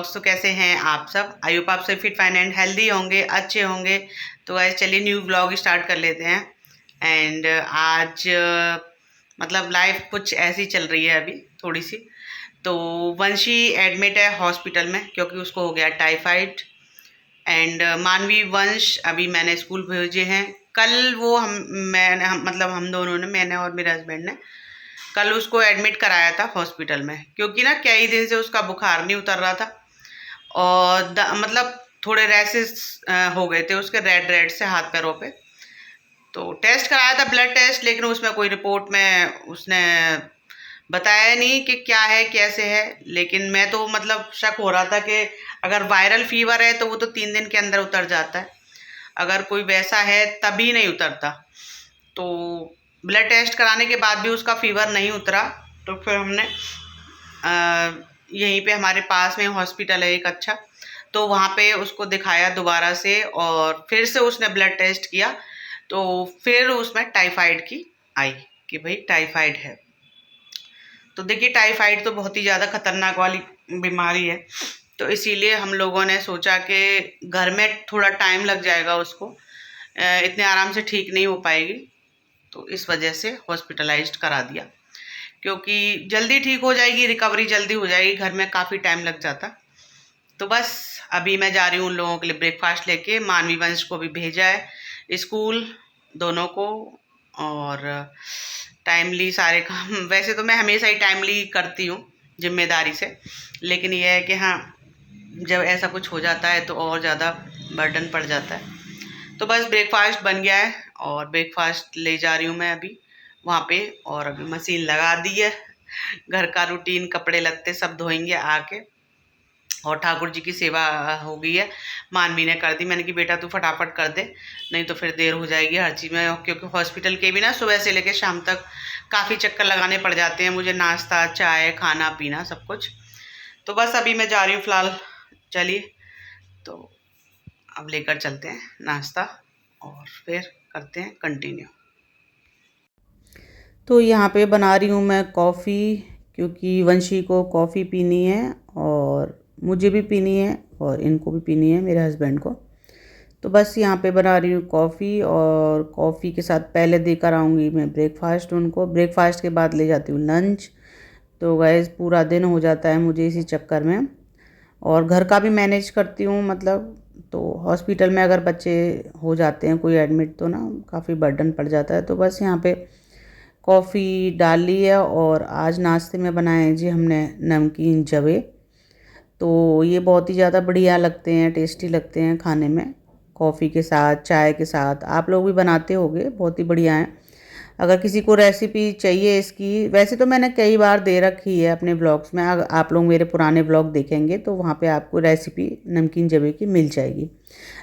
Vlogs. तो कैसे हैं आप सब? आई होप आप सब फिट फाइन एंड हेल्दी होंगे, अच्छे होंगे। तो गाइस चलिए न्यू व्लॉग स्टार्ट कर लेते हैं। एंड आज मतलब लाइफ कुछ ऐसी चल रही है अभी थोड़ी सी। तो वंशी एडमिट है हॉस्पिटल में क्योंकि उसको हो गया टाइफाइड। एंड मानवी वंश अभी मैंने स्कूल भेजे हैं। कल वो हम दोनों ने, मैंने और मेरे हस्बैंड ने कल उसको एडमिट कराया था हॉस्पिटल में, क्योंकि ना कई दिन से उसका बुखार नहीं उतर रहा था और मतलब थोड़े रैसेस हो गए थे उसके रेड रेड से हाथ पैरों पे। तो टेस्ट कराया था, ब्लड टेस्ट, लेकिन उसमें कोई रिपोर्ट में उसने बताया नहीं कि क्या है कैसे है। लेकिन मैं तो मतलब शक हो रहा था कि अगर वायरल फीवर है तो वो तो 3 दिन के अंदर उतर जाता है, अगर कोई वैसा है तभी नहीं उतरता। तो ब्लड टेस्ट कराने के बाद भी उसका फीवर नहीं उतरा। तो फिर हमने यहीं पे हमारे पास में हॉस्पिटल है एक अच्छा, तो वहाँ पे उसको दिखाया दोबारा से और फिर से उसने ब्लड टेस्ट किया। तो फिर उसमें टाइफाइड की आई कि भाई टाइफाइड है। तो देखिए टाइफाइड तो बहुत ही ज़्यादा खतरनाक वाली बीमारी है। तो इसीलिए हम लोगों ने सोचा कि घर में थोड़ा टाइम लग जाएगा उसको, इतने आराम से ठीक नहीं हो पाएगी। तो इस वजह से हॉस्पिटलाइज्ड करा दिया, क्योंकि जल्दी ठीक हो जाएगी, रिकवरी जल्दी हो जाएगी, घर में काफ़ी टाइम लग जाता। तो बस अभी मैं जा रही हूँ उन लोगों के लिए ब्रेकफास्ट लेके। मानवी वंश को भी भेजा है स्कूल, दोनों को। और टाइमली सारे काम वैसे तो मैं हमेशा ही टाइमली करती हूँ जिम्मेदारी से, लेकिन यह है कि हाँ जब ऐसा कुछ हो जाता है तो और ज़्यादा बर्डन पड़ जाता है। तो बस ब्रेकफास्ट बन गया है और ब्रेकफास्ट ले जा रही हूँ मैं अभी वहाँ पे। और अभी मशीन लगा दी है, घर का रूटीन कपड़े लत्ते सब धोएंगे आके। और ठाकुर जी की सेवा हो गई है, मानवी ने कर दी। मैंने कि बेटा तू फटाफट कर दे, नहीं तो फिर देर हो जाएगी हर चीज़ में, क्योंकि हॉस्पिटल के भी ना सुबह से लेकर शाम तक काफ़ी चक्कर लगाने पड़ जाते हैं मुझे, नाश्ता चाय खाना पीना सब कुछ। तो बस अभी मैं जा रही हूँ फ़िलहाल। चलिए तो अब लेकर चलते हैं नाश्ता और फिर करते हैं कंटिन्यू। तो यहाँ पे बना रही हूँ मैं कॉफ़ी, क्योंकि वंशी को कॉफ़ी पीनी है और मुझे भी पीनी है और इनको भी पीनी है, मेरे हस्बैंड को। तो बस यहाँ पे बना रही हूँ कॉफ़ी और कॉफ़ी के साथ पहले देकर आऊँगी मैं ब्रेकफास्ट उनको, ब्रेकफास्ट के बाद ले जाती हूँ लंच। तो गाइस पूरा दिन हो जाता है मुझे इसी चक्कर में। और घर का भी मैनेज करती हूँ मतलब। तो हॉस्पिटल में अगर बच्चे हो जाते हैं कोई एडमिट तो ना काफ़ी बर्डन पड़ जाता है। तो बस यहाँ पे कॉफ़ी डाल ली है और आज नाश्ते में बनाए हैं जी हमने नमकीन जवे। तो ये बहुत ही ज़्यादा बढ़िया लगते हैं, टेस्टी लगते हैं खाने में, कॉफ़ी के साथ चाय के साथ। आप लोग भी बनाते होंगे, बहुत ही बढ़िया हैं। अगर किसी को रेसिपी चाहिए इसकी, वैसे तो मैंने कई बार दे रखी है अपने ब्लॉग्स में, अगर आप लोग मेरे पुराने ब्लॉग देखेंगे तो वहाँ पे आपको रेसिपी नमकीन जवे की मिल जाएगी।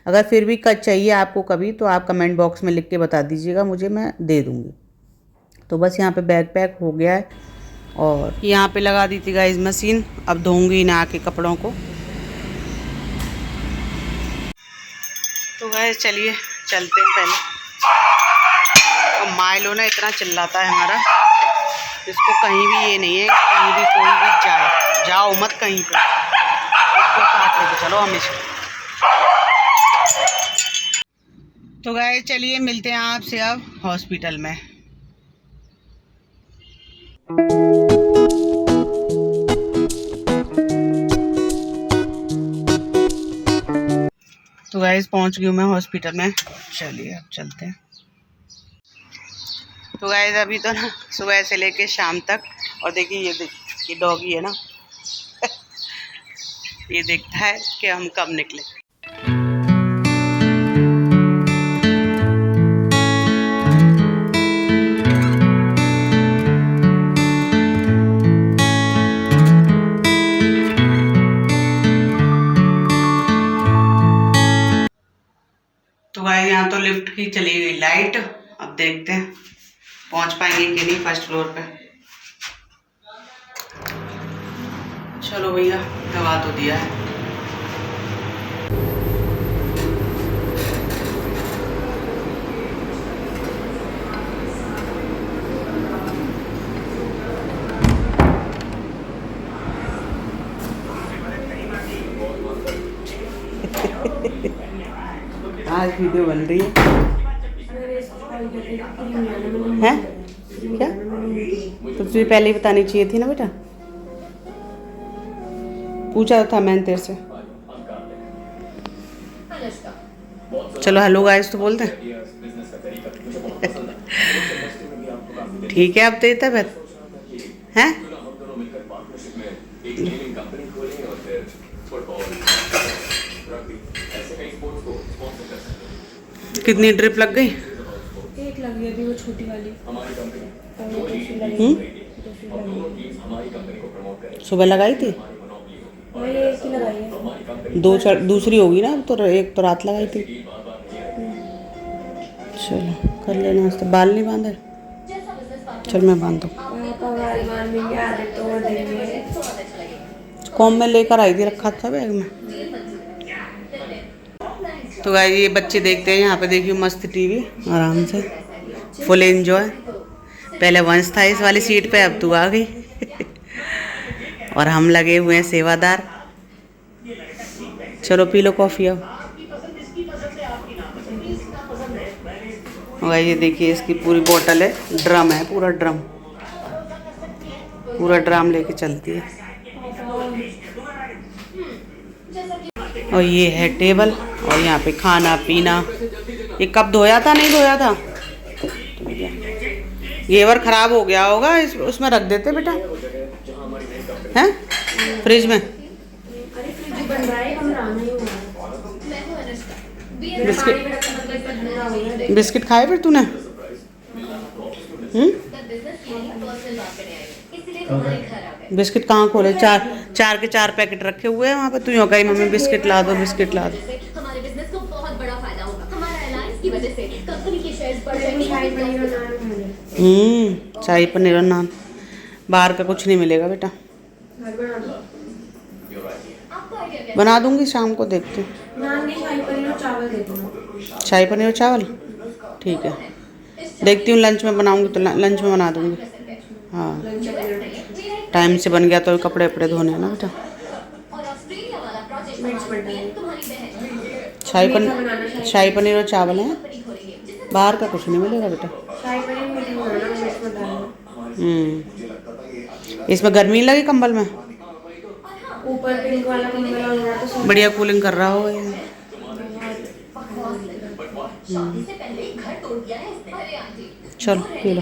अगर फिर भी चाहिए आपको कभी तो आप कमेंट बॉक्स में लिख के बता दीजिएगा मुझे, मैं दे दूँगी। तो बस यहाँ पे बैग पैक हो गया है और यहाँ पे लगा दी थी गाइस मशीन, अब धोऊंगी ना आके कपड़ों को। तो गाइस चलिए चलते हैं पहले। और माइलो ना इतना चिल्लाता है हमारा, इसको कहीं भी ये नहीं है कहीं भी कोई भी जाओ मत कहीं पे, इसको साथ लेके चलो हमेशा। तो गाइस चलिए मिलते हैं आपसे अब हॉस्पिटल में। तो गाइस पहुंच गई हूँ मैं हॉस्पिटल में, चलिए अब चलते हैं। तो गाइस अभी तो ना सुबह से लेके शाम तक, और देखिए ये डॉगी है ना ये देखता है कि हम कब निकले। तो गाइस यहाँ तो लिफ्ट की चली गई लाइट, अब देखते हैं पहुंच पाएंगे कि नहीं फर्स्ट फ्लोर पे। चलो भैया दवा तो दिया है। आज वीडियो बन रही है हैं? क्या तो तुझे पहले ही बतानी चाहिए थी ना बेटा, पूछा था मैंने तेरे से। चलो हेलो गाइस तो बोलते हैं। ठीक है अब तेरी तबीयत हैं? कितनी ड्रिप लग गई? एक लगी अभी, वो छोटी वाली। सुबह लगाई थी, एक ही लगाई है। दूसरी होगी ना, तो एक तो रात लगाई थी। चलो कर लेना नाश्ता। बाल नहीं बांधे? चल मैं बांध दूँ। कॉम में लेकर आई थी, रखा था बैग में। तो गाइस ये बच्चे देखते हैं यहाँ पे, देखियो मस्त टीवी आराम से, फुल एंजॉय। पहले वंश था इस वाली सीट पे, अब तू आ गई। और हम लगे हुए हैं सेवादार। चलो पी लो कॉफ़ी अब। और ये देखिए इसकी पूरी बोतल है, ड्रम है, पूरा ड्रम लेके चलती है। और ये है टेबल, और यहाँ पे खाना पीना। ये कब धोया था? नहीं धोया था, घेवर खराब हो गया होगा, उसमें रख देते बेटा, हैं फ्रिज में। बिस्किट खाए फिर तूने? बिस्किट कहाँ खोले? चार के 4 पैकेट रखे हुए हैं वहाँ पे। तू यूँ कही मम्मी बिस्किट ला दो, बिस्किट ला दो। शाही पनीर और नान। बाहर का कुछ नहीं मिलेगा बेटा। बना दूंगी शाम को, देखती हूँ। शाही पनीर और चावल ठीक है, देखती हूँ लंच में बनाऊंगी तो लंच में बना दूंगी। हाँ टाइम से बन गया तो कपड़े वपड़े धोने हैं ना बेटा। शाही पनीर और चावल है, बाहर का कुछ नहीं मिलेगा बेटा। इसमें गर्मी लगी कंबल में, ऊपर पिंक वाला कंबल बढ़िया कूलिंग कर रहा होगा ये। चलो पी लो।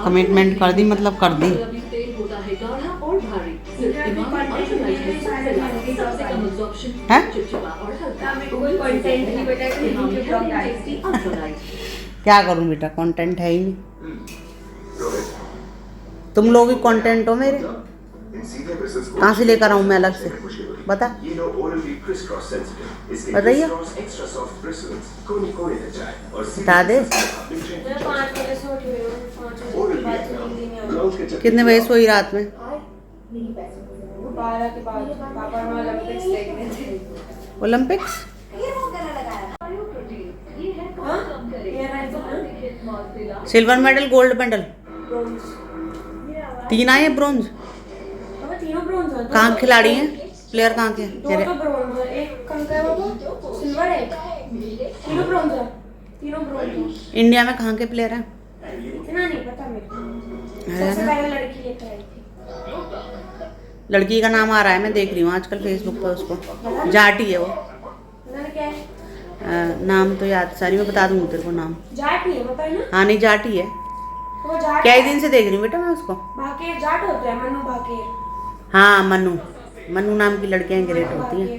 कमिटमेंट कर दी, मतलब कर दी। है क्या करूं बेटा, कंटेंट है ही नहीं। तुम लोग ही कंटेंट हो मेरे, कहाँ से लेकर आऊं मैं अलग से? बता बताइए, बता दे। कितने बजे सोई रात में? 12 के बाद पापा ने ओलंपिक्स देखने थे। Olympics? Silver medal, gold medal, 3 आए हैं, ब्रोंज। तीनों ब्रोंज हैं। कहाँ खिलाड़ी हैं? प्लेयर कहाँ के? दो तो ब्रोंज है, एक कहाँ है वो? सिल्वर है। तीनों ब्रोंज है, तीनों ब्रोंज। इंडिया में कहाँ के प्लेयर हैं? इतना नहीं पता मेरे को। सबसे पहले लड़की लेकर आई थी। लड़की का नाम आ रहा है, मैं देख रही हूँ आजकल फेसबुक पर उसको। जाटी है वो। क्या है? नाम तो याद सारी, मैं बता दूंगी तेरे को नाम। जाटी है पता है ना? हाँ नहीं जाटी है। तो जाट क्या ही दिन से देख रही हूँ बेटा मैं उसको। भाकेर जाट होता है, मनु भाकेर। हाँ मनु नाम की लड़कियां ग्रेट होती हैं।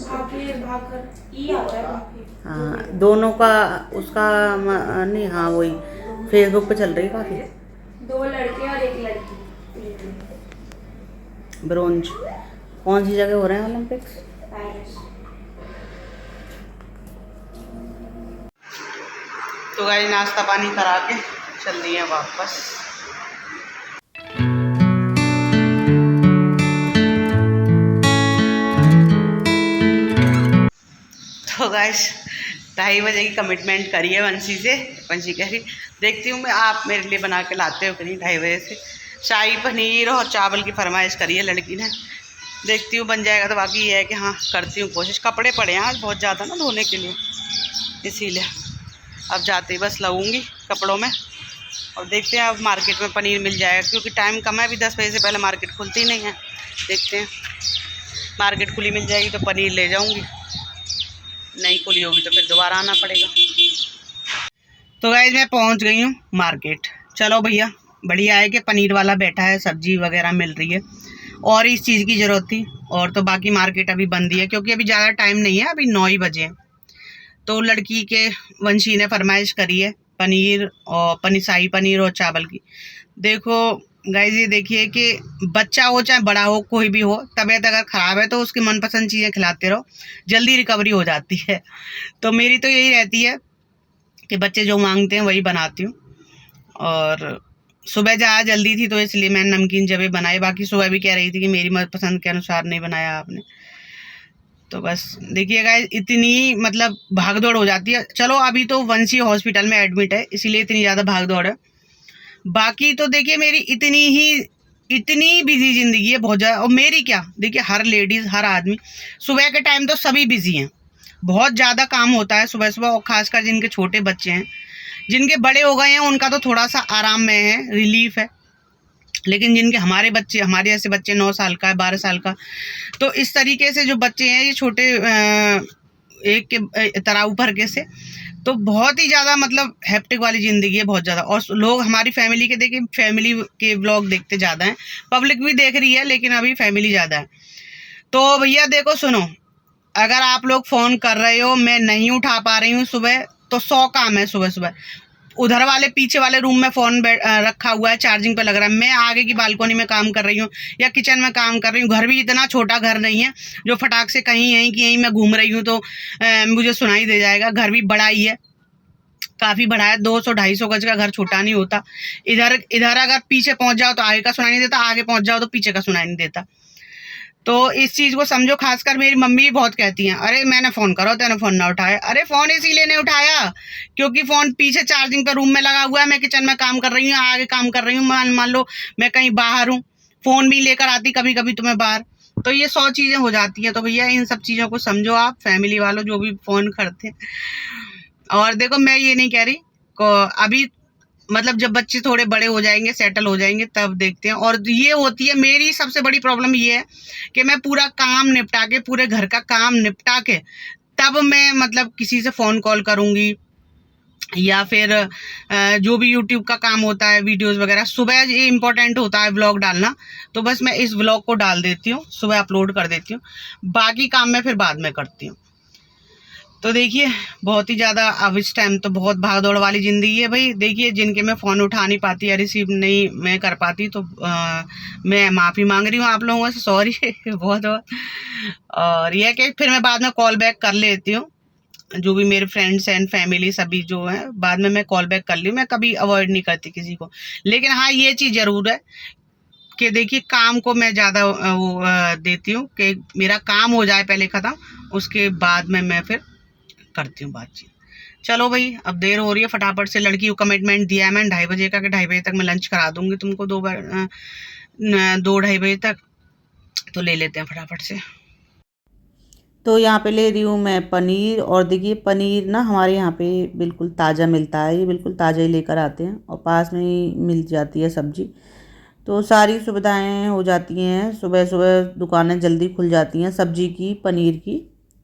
भाकेर भाकर ई आता है भाकेर। हाँ दोनों का उसका नहीं, हाँ वही फेसबुक पे चल रही है काफी। 2 लड़के और 1 लड़की। ब्रोंज कौन सी जगह हो रहे हैं ओलंपिक्स? पेरिस। तो गाइस नाश्ता पानी करा के चल दिए वापस। तो गाइस 2:30 बजे की कमिटमेंट करी है वंशी से। वंशी कह रही देखती हूँ मैं आप मेरे लिए बना के लाते हो कि नहीं। 2:30 बजे से शाही पनीर और चावल की फरमाइश करी है लड़की ने। देखती हूँ बन जाएगा तो बाकी ये है कि हाँ करती हूँ कोशिश। कपड़े पड़े हैं आज बहुत ज़्यादा ना धोने के लिए, इसीलिए अब जाते ही बस लगूंगी कपड़ों में। और देखते हैं अब मार्केट में पनीर मिल जाएगा क्योंकि टाइम कम है अभी। 10 बजे से पहले मार्केट खुलती नहीं है। देखते हैं मार्केट खुली मिल जाएगी तो पनीर ले जाऊंगी, नहीं खुली होगी तो फिर दोबारा आना पड़ेगा। तो गाइस मैं पहुंच गई हूँ मार्केट। चलो भैया बढ़िया है कि पनीर वाला बैठा है, सब्जी वगैरह मिल रही है और इस चीज़ की ज़रूरत थी। और तो बाकी मार्केट अभी बंद ही है क्योंकि अभी ज़्यादा टाइम नहीं है, अभी 9 ही बजे हैं। तो लड़की के वंशी ने फरमाइश करी है पनीर और शाही पनीर और चावल की। देखो गाइस ये देखिए कि बच्चा हो चाहे बड़ा हो कोई भी हो, तबीयत अगर ख़राब है तो उसकी मनपसंद चीज़ें खिलाते रहो, जल्दी रिकवरी हो जाती है। तो मेरी तो यही रहती है कि बच्चे जो मांगते हैं वही बनाती हूँ। और सुबह ज़्यादा जल्दी थी तो इसलिए मैंने नमकीन जबे बनाए। बाकी सुबह भी कह रही थी कि मेरी मनपसंद के अनुसार नहीं बनाया आपने। तो बस देखिएगा इतनी मतलब भाग दौड़ हो जाती है। चलो अभी तो वंशी हॉस्पिटल में एडमिट है इसीलिए इतनी ज़्यादा भाग दौड़ है। बाकी तो देखिए मेरी इतनी बिजी ज़िंदगी है बहुत ज़्यादा। और मेरी क्या देखिए हर लेडीज़ हर आदमी सुबह के टाइम तो सभी बिजी हैं, बहुत ज़्यादा काम होता है सुबह सुबह। और ख़ासकर जिनके छोटे बच्चे हैं, जिनके बड़े हो गए हैं उनका तो थोड़ा सा आराम में है, रिलीफ है। लेकिन जिनके हमारे बच्चे हमारे जैसे बच्चे 9 साल का है 12 साल का, तो इस तरीके से जो बच्चे हैं ये छोटे एक के तरह ऊपर के से, तो बहुत ही ज़्यादा मतलब हैप्टिक वाली ज़िंदगी है बहुत ज़्यादा। और लोग हमारी फैमिली के देखिए फैमिली के व्लॉग देखते ज़्यादा हैं, पब्लिक भी देख रही है लेकिन अभी फैमिली ज़्यादा है। तो भैया देखो सुनो, अगर आप लोग फ़ोन कर रहे हो मैं नहीं उठा पा रही हूँ सुबह, तो 100 काम है सुबह सुबह। उधर वाले पीछे वाले रूम में फ़ोन रखा हुआ है, चार्जिंग पे लग रहा है। मैं आगे की बालकोनी में काम कर रही हूँ या किचन में काम कर रही हूँ। घर भी इतना छोटा घर नहीं है जो फटाक से कहीं यहीं कि यहीं मैं घूम रही हूँ तो मुझे सुनाई दे जाएगा। घर भी बड़ा ही है, काफ़ी बड़ा है, 200-250 गज का घर छोटा नहीं होता। इधर अगर पीछे पहुँच जाओ तो आगे का सुनाई नहीं देता, आगे पहुँच जाओ तो पीछे का सुनाई नहीं देता। तो इस चीज़ को समझो। खासकर मेरी मम्मी भी बहुत कहती हैं अरे मैंने फ़ोन करो तेने फ़ोन ना उठाया। अरे फ़ोन इसीलिए नहीं उठाया क्योंकि फ़ोन पीछे चार्जिंग पे रूम में लगा हुआ है, मैं किचन में काम कर रही हूँ, आगे काम कर रही हूँ। मान लो मैं कहीं बाहर हूँ, फ़ोन भी लेकर आती कभी कभी तुम्हें बाहर, तो ये 100 चीज़ें हो जाती हैं। तो भैया इन सब चीज़ों को समझो आप, फैमिली वालों जो भी फ़ोन करते हैं। और देखो मैं ये नहीं कह रही अभी मतलब जब बच्चे थोड़े बड़े हो जाएंगे, सेटल हो जाएंगे, तब देखते हैं। और ये होती है मेरी सबसे बड़ी प्रॉब्लम, ये है कि मैं पूरा काम निपटा के, पूरे घर का काम निपटा के तब मैं मतलब किसी से फ़ोन कॉल करूँगी या फिर जो भी यूट्यूब का काम होता है, वीडियोस वगैरह। सुबह ये इम्पोर्टेंट होता है व्लॉग डालना, तो बस मैं इस व्लॉग को डाल देती हूँ, सुबह अपलोड कर देती हूँ। बाकी काम मैं फिर बाद में करती हूँ। तो देखिए बहुत ही ज़्यादा अब इस टाइम तो बहुत भाग दौड़ वाली ज़िंदगी है भाई। देखिए जिनके मैं फ़ोन उठा नहीं पाती या रिसीव नहीं मैं कर पाती तो मैं माफ़ी मांग रही हूँ आप लोगों से, सॉरी बहुत बहुत। और यह कि फिर मैं बाद में कॉल बैक कर लेती हूँ, जो भी मेरे फ्रेंड्स एंड फैमिली सभी जो हैं बाद में मैं कॉल बैक कर ली। मैं कभी अवॉइड नहीं करती किसी को। लेकिन हाँ ये चीज़ ज़रूर है कि देखिए काम को मैं ज़्यादा वो देती हूँ कि मेरा काम हो जाए पहले ख़त्म, उसके बाद में मैं फिर करती हूँ बातचीत। चलो भाई अब देर हो रही है, फटाफट से लड़की को कमिटमेंट दिया है मैंने 2:30 बजे का कि 2:30 बजे तक मैं लंच करा दूंगी तुमको, 2-2:30 बजे तक। तो ले लेते हैं फटाफट से। तो यहाँ पे ले रही हूँ मैं पनीर। और देखिए पनीर ना हमारे यहाँ पे बिल्कुल ताज़ा मिलता है, ये बिल्कुल ताज़ा ही लेकर आते हैं और पास में ही मिल जाती है सब्जी। तो सारी सुविधाएं हो जाती हैं, सुबह सुबह दुकानें जल्दी खुल जाती हैं सब्जी की, पनीर की।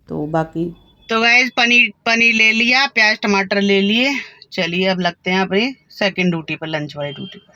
तो बाकी तो गाइस पनीर ले लिया, प्याज टमाटर ले लिए। चलिए अब लगते हैं अपनी सेकंड ड्यूटी पर, लंच वाली ड्यूटी पर।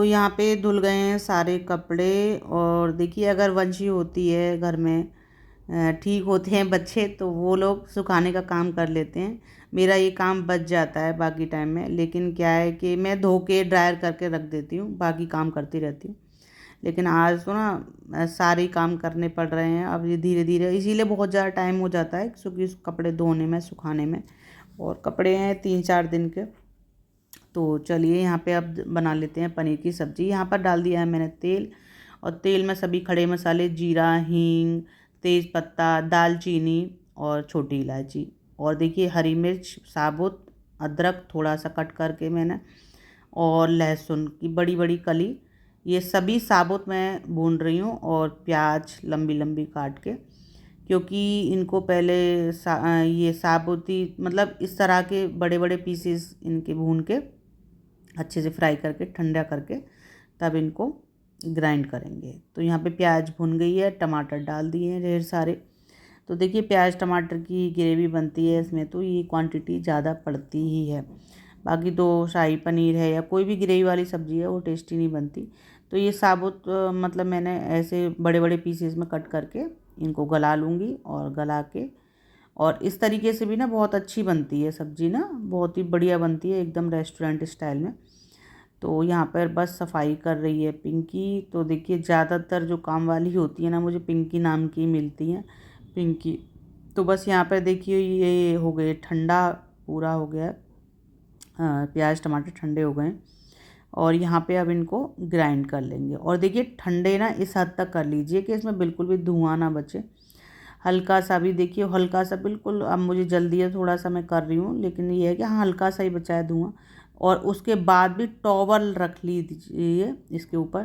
यहाँ पे धुल गए हैं सारे कपड़े। और देखिए अगर वंशी होती है घर में, ठीक होते हैं बच्चे, तो वो लोग सुखाने का काम कर लेते हैं। मेरा ये काम बच जाता है बाकी टाइम में, लेकिन क्या है कि मैं धो के ड्रायर करके रख देती हूँ, बाकी काम करती रहती हूँ। लेकिन आज तो ना सारे काम करने पड़ रहे हैं अब ये धीरे धीरे, इसीलिए बहुत ज़्यादा टाइम हो जाता है क्योंकि कपड़े धोने में, सुखाने में। और कपड़े हैं 3-4 दिन के। तो चलिए यहाँ पे अब बना लेते हैं पनीर की सब्ज़ी। यहाँ पर डाल दिया है मैंने तेल, और तेल में सभी खड़े मसाले, जीरा, हींग, तेज़ पत्ता, दालचीनी और छोटी इलायची, और देखिए हरी मिर्च साबुत, अदरक थोड़ा सा कट करके मैंने, और लहसुन की बड़ी बड़ी कली, ये सभी साबुत मैं भून रही हूँ। और प्याज लंबी लंबी काट के, क्योंकि इनको पहले ये साबुत ही, मतलब इस तरह के बड़े बड़े पीसेस इनके भून के अच्छे से फ्राई करके ठंडा करके तब इनको ग्राइंड करेंगे। तो यहाँ पे प्याज भुन गई है, टमाटर डाल दिए हैं ढेर सारे। तो देखिए प्याज टमाटर की ग्रेवी बनती है इसमें, तो ये क्वांटिटी ज़्यादा पड़ती ही है। बाकी तो शाही पनीर है या कोई भी ग्रेवी वाली सब्ज़ी है वो टेस्टी नहीं बनती। तो ये साबुत मतलब मैंने ऐसे बड़े बड़े पीसेस में कट करके इनको गला लूँगी, और गला के, और इस तरीके से भी ना बहुत अच्छी बनती है सब्ज़ी ना, बहुत ही बढ़िया बनती है एकदम रेस्टोरेंट स्टाइल में। तो यहाँ पर बस सफाई कर रही है पिंकी। तो देखिए ज़्यादातर जो काम वाली होती है ना, मुझे पिंकी नाम की मिलती हैं, पिंकी। तो बस यहाँ पर देखिए ये हो गए ठंडा, पूरा हो गया, प्याज टमाटर ठंडे हो गए। और यहाँ पे अब इनको ग्राइंड कर लेंगे। और देखिए ठंडे ना इस हद तक कर लीजिए कि इसमें बिल्कुल भी धुआं ना बचे, हल्का सा भी, देखिए हल्का सा बिल्कुल, अब मुझे जल्दी है थोड़ा सा मैं कर रही हूँ, लेकिन ये है कि हाँ हल्का सा ही बचा है धुआं। और उसके बाद भी टॉवल रख लीजिए इसके ऊपर,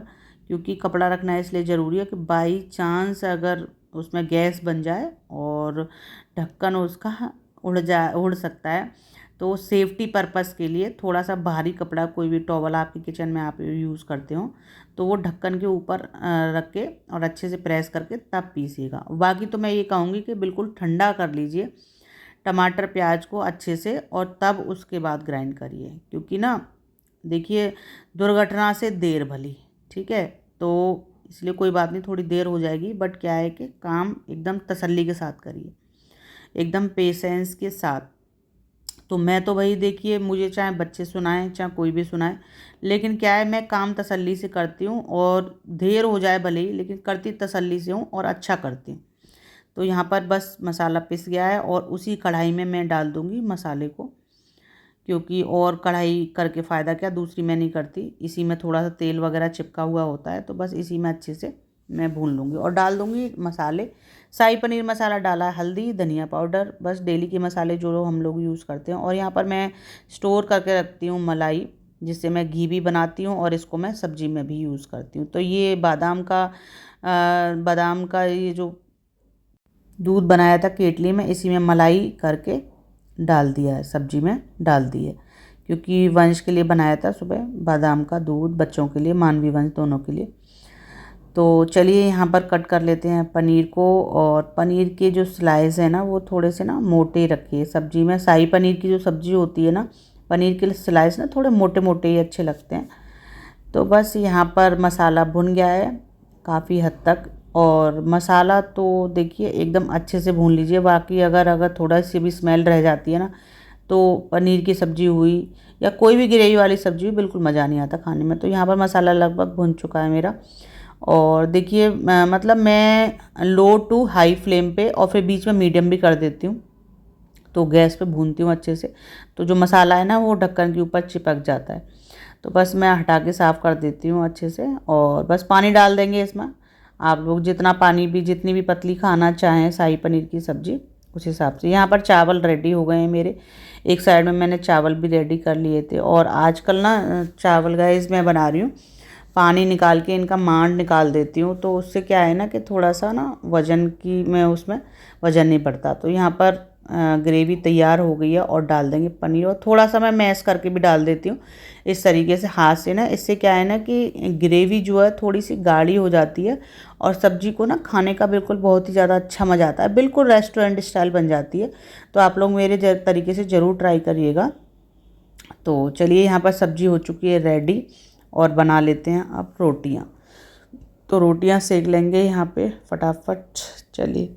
क्योंकि कपड़ा रखना है इसलिए ज़रूरी है कि बाई चांस अगर उसमें गैस बन जाए और ढक्कन उसका उड़ सकता है। तो सेफ्टी पर्पस के लिए थोड़ा सा भारी कपड़ा, कोई भी टॉवल आपके किचन में आप यूज़ करते हो, तो वो ढक्कन के ऊपर रख के और अच्छे से प्रेस करके तब पीसिएगा। बाकी तो मैं ये कहूँगी कि बिल्कुल ठंडा कर लीजिए टमाटर प्याज को अच्छे से, और तब उसके बाद ग्राइंड करिए, क्योंकि ना देखिए दुर्घटना से देर भली, ठीक है। तो इसलिए कोई बात नहीं, थोड़ी देर हो जाएगी, बट क्या है कि काम एकदम तसल्ली के साथ करिए, एकदम पेशेंस के साथ। तो मैं तो भाई देखिए, मुझे चाहे बच्चे सुनाएं चाहे कोई भी सुनाए, लेकिन क्या है मैं काम तसल्ली से करती हूँ, और देर हो जाए भले ही, लेकिन करती तसल्ली से हूँ और अच्छा करती हूँ। तो यहाँ पर बस मसाला पिस गया है, और उसी कढ़ाई में मैं डाल दूँगी मसाले को, क्योंकि और कढ़ाई करके फ़ायदा क्या, दूसरी मैं नहीं करती, इसी में थोड़ा सा तेल वगैरह चिपका हुआ होता है, तो बस इसी में अच्छे से मैं भून लूँगी। और डाल दूँगी मसाले, शाही पनीर मसाला डाला है, हल्दी धनिया पाउडर, बस डेली के मसाले जो हम लोग यूज़ करते हैं। और यहाँ पर मैं स्टोर करके रखती हूँ मलाई, जिससे मैं घी भी बनाती हूँ, और इसको मैं सब्ज़ी में भी यूज़ करती हूँ। तो ये बादाम का ये जो दूध बनाया था केटली में, इसी में मलाई करके डाल दिया है, सब्जी में डाल दी है, क्योंकि वंश के लिए बनाया था सुबह बादाम का दूध, बच्चों के लिए, मानवी वंश दोनों के लिए। तो चलिए यहाँ पर कट कर लेते हैं पनीर को। और पनीर के जो स्लाइस है ना, वो थोड़े से ना मोटे रखिए सब्जी में। शाही पनीर की जो सब्ज़ी होती है ना, पनीर के स्लाइस ना थोड़े मोटे मोटे ही अच्छे लगते हैं। तो बस यहाँ पर मसाला भुन गया है काफ़ी हद तक, और मसाला तो देखिए एकदम अच्छे से भून लीजिए। बाकी अगर थोड़ा सी भी स्मेल रह जाती है ना, तो पनीर की सब्ज़ी हुई या कोई भी ग्रेवी वाली सब्ज़ी हुई, बिल्कुल मज़ा नहीं आता खाने में। तो यहाँ पर मसाला लगभग भुन चुका है मेरा। और देखिए मतलब मैं लो टू हाई फ्लेम पे, और फिर बीच में मीडियम भी कर देती हूँ, तो गैस पे भूनती हूँ अच्छे से। तो जो मसाला है ना, वो ढक्कन के ऊपर चिपक जाता है, तो बस मैं हटा के साफ़ कर देती हूँ अच्छे से। और बस पानी डाल देंगे इसमें, आप लोग जितना पानी भी, जितनी भी पतली खाना चाहें शाही पनीर की सब्ज़ी, उस हिसाब से। यहाँ पर चावल रेडी हो गए हैं मेरे, एक साइड में मैंने चावल भी रेडी कर लिए थे। और आजकल ना चावल गाइस मैं बना रही हूँ, पानी निकाल के इनका मांड निकाल देती हूँ, तो उससे क्या है ना कि थोड़ा सा ना वज़न की में उसमें वज़न नहीं पड़ता। तो यहाँ पर ग्रेवी तैयार हो गई है, और डाल देंगे पनीर, और थोड़ा सा मैं मैश करके भी डाल देती हूँ इस तरीके से हाथ से ना। इससे क्या है ना कि ग्रेवी जो है थोड़ी सी गाढ़ी हो जाती है, और सब्ज़ी को ना खाने का बिल्कुल बहुत ही ज़्यादा अच्छा मज़ा आता है, बिल्कुल रेस्टोरेंट स्टाइल बन जाती है। तो आप लोग मेरे तरीके से ज़रूर ट्राई करिएगा। तो चलिए यहाँ पर सब्ज़ी हो चुकी है रेडी, और बना लेते हैं अब रोटियां। तो रोटियां सेक लेंगे यहाँ पे फटाफट। चलिए।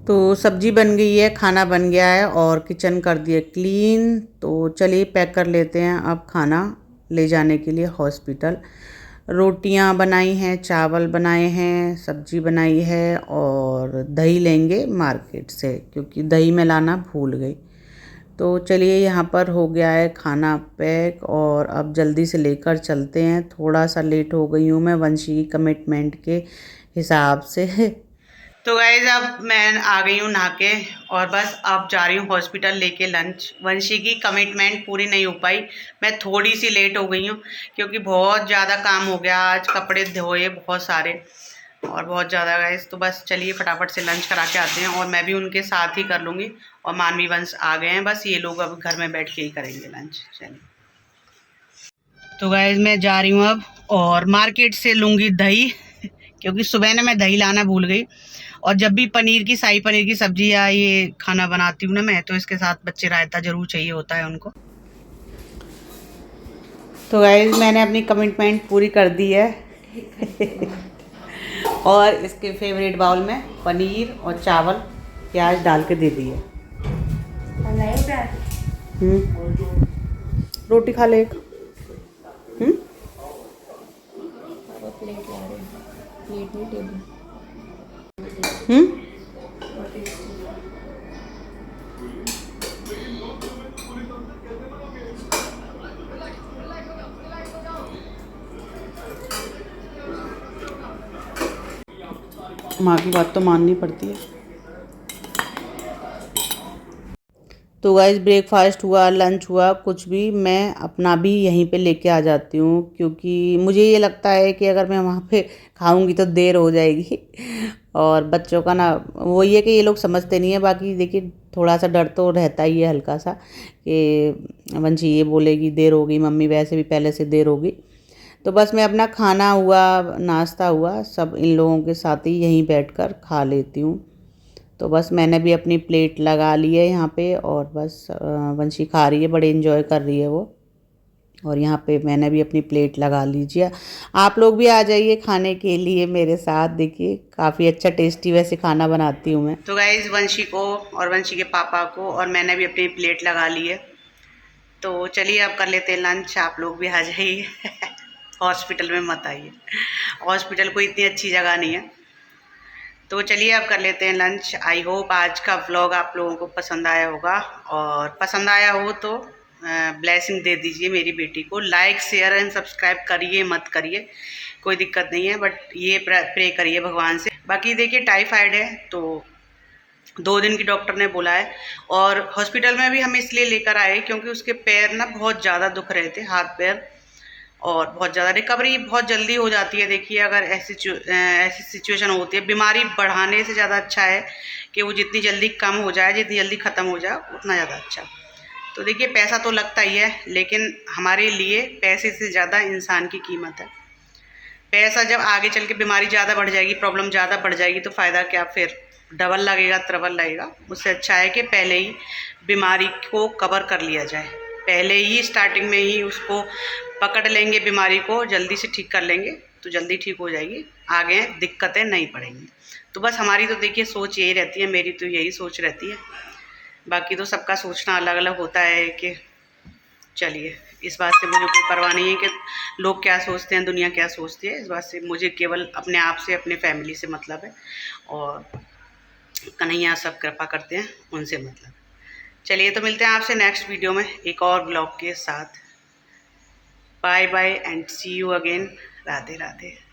तो सब्जी बन गई है, खाना बन गया है और किचन कर दिया क्लीन। तो चलिए पैक कर लेते हैं अब खाना ले जाने के लिए हॉस्पिटल। रोटियां बनाई हैं, चावल बनाए हैं, सब्जी बनाई है और दही लेंगे मार्केट से क्योंकि दही मैं लाना भूल गई। तो चलिए यहाँ पर हो गया है खाना पैक और अब जल्दी से लेकर चलते हैं। थोड़ा सा लेट हो गई हूँ मैं वंशी की कमिटमेंट के हिसाब से। तो गाइज अब मैं आ गई हूँ नहा के और बस अब जा रही हूँ हॉस्पिटल लेके लंच। वंशी की कमिटमेंट पूरी नहीं हो पाई, मैं थोड़ी सी लेट हो गई हूँ क्योंकि बहुत ज़्यादा काम हो गया आज, कपड़े धोए बहुत सारे और बहुत ज़्यादा गाइज। तो बस चलिए फटाफट से लंच करा के आते हैं और मैं भी उनके साथ ही कर लूँगी। और मानवी वंश आ गए हैं, बस ये लोग अब घर में बैठ के ही करेंगे लंच। चलिए तो गाइज मैं जा रही हूँ अब और मार्केट से लूँगी दही क्योंकि सुबह ने मैं दही लाना भूल गई। और जब भी पनीर की शाही पनीर की सब्जी या ये खाना बनाती हूँ ना मैं, तो इसके साथ बच्चे रायता ज़रूर चाहिए होता है उनको। तो गाइस मैंने अपनी कमिटमेंट पूरी कर दी है और इसके फेवरेट बाउल में पनीर और चावल प्याज डाल के दे दिए। रोटी खा ले एक। माँ की बात तो माननी पड़ती है। तो गाइस ब्रेकफास्ट हुआ, लंच हुआ, कुछ भी मैं अपना भी यहीं पे लेके आ जाती हूँ क्योंकि मुझे ये लगता है कि अगर मैं वहाँ पे खाऊंगी तो देर हो जाएगी। और बच्चों का ना वही है कि ये लोग समझते नहीं है। बाकी देखिए थोड़ा सा डर तो रहता ही है हल्का सा कि वंशी ये बोलेगी देर होगी, मम्मी वैसे भी पहले से देर होगी। तो बस मैं अपना खाना हुआ, नाश्ता हुआ, सब इन लोगों के साथ ही यहीं बैठकर खा लेती हूँ। तो बस मैंने भी अपनी प्लेट लगा ली है यहाँ पे और बस वंशी खा रही है, बड़े एंजॉय कर रही है वो। और यहाँ पे मैंने भी अपनी प्लेट लगा लीजिए। आप लोग भी आ जाइए खाने के लिए मेरे साथ। देखिए काफ़ी अच्छा टेस्टी वैसे खाना बनाती हूँ मैं। तो गाइज वंशी को और वंशी के पापा को और मैंने भी अपनी प्लेट लगा ली है। तो चलिए अब कर लेते हैं लंच। आप लोग भी आ जाइए हॉस्पिटल में मत आइए, हॉस्पिटल कोई इतनी अच्छी जगह नहीं है। तो चलिए अब कर लेते हैं लंच। आई होप आज का व्लॉग आप लोगों को पसंद आया होगा और पसंद आया हो तो ब्लेसिंग दे दीजिए मेरी बेटी को। लाइक शेयर एंड सब्सक्राइब करिए मत करिए कोई दिक्कत नहीं है, बट ये प्रे करिए भगवान से। बाकी देखिए टाइफाइड है तो 2 दिन की डॉक्टर ने बोला है और हॉस्पिटल में भी हम इसलिए लेकर आए क्योंकि उसके पैर ना बहुत ज़्यादा दुख रहे थे, हाथ पैर, और बहुत ज़्यादा रिकवरी बहुत जल्दी हो जाती है। देखिए अगर ऐसी सिचुएशन होती है, बीमारी बढ़ाने से ज़्यादा अच्छा है कि वो जितनी जल्दी कम हो जाए, जितनी जल्दी ख़त्म हो जाए उतना ज़्यादा अच्छा। तो देखिए पैसा तो लगता ही है, लेकिन हमारे लिए पैसे से ज़्यादा इंसान की कीमत है। पैसा जब आगे चल के बीमारी ज़्यादा बढ़ जाएगी, प्रॉब्लम ज़्यादा बढ़ जाएगी तो फ़ायदा क्या, फिर डबल लगेगा ट्रबल लगेगा। उससे अच्छा है कि पहले ही बीमारी को कवर कर लिया जाए, पहले ही स्टार्टिंग में ही उसको पकड़ लेंगे, बीमारी को जल्दी से ठीक कर लेंगे तो जल्दी ठीक हो जाएगी, आगे दिक्कतें नहीं पड़ेंगी। तो बस हमारी तो देखिए सोच यही रहती है, मेरी तो यही सोच रहती है। बाकी तो सबका सोचना अलग अलग होता है कि चलिए, इस बात से मुझे कोई परवाह नहीं है कि लोग क्या सोचते हैं, दुनिया क्या सोचती है। इस बात से मुझे केवल अपने आप से, अपने फैमिली से मतलब है, और कन्हैया सब कृपा करते हैं, उनसे मतलब। चलिए, तो मिलते हैं आपसे नेक्स्ट वीडियो में एक और ब्लॉग के साथ। Bye bye and see you again. Radhe Radhe.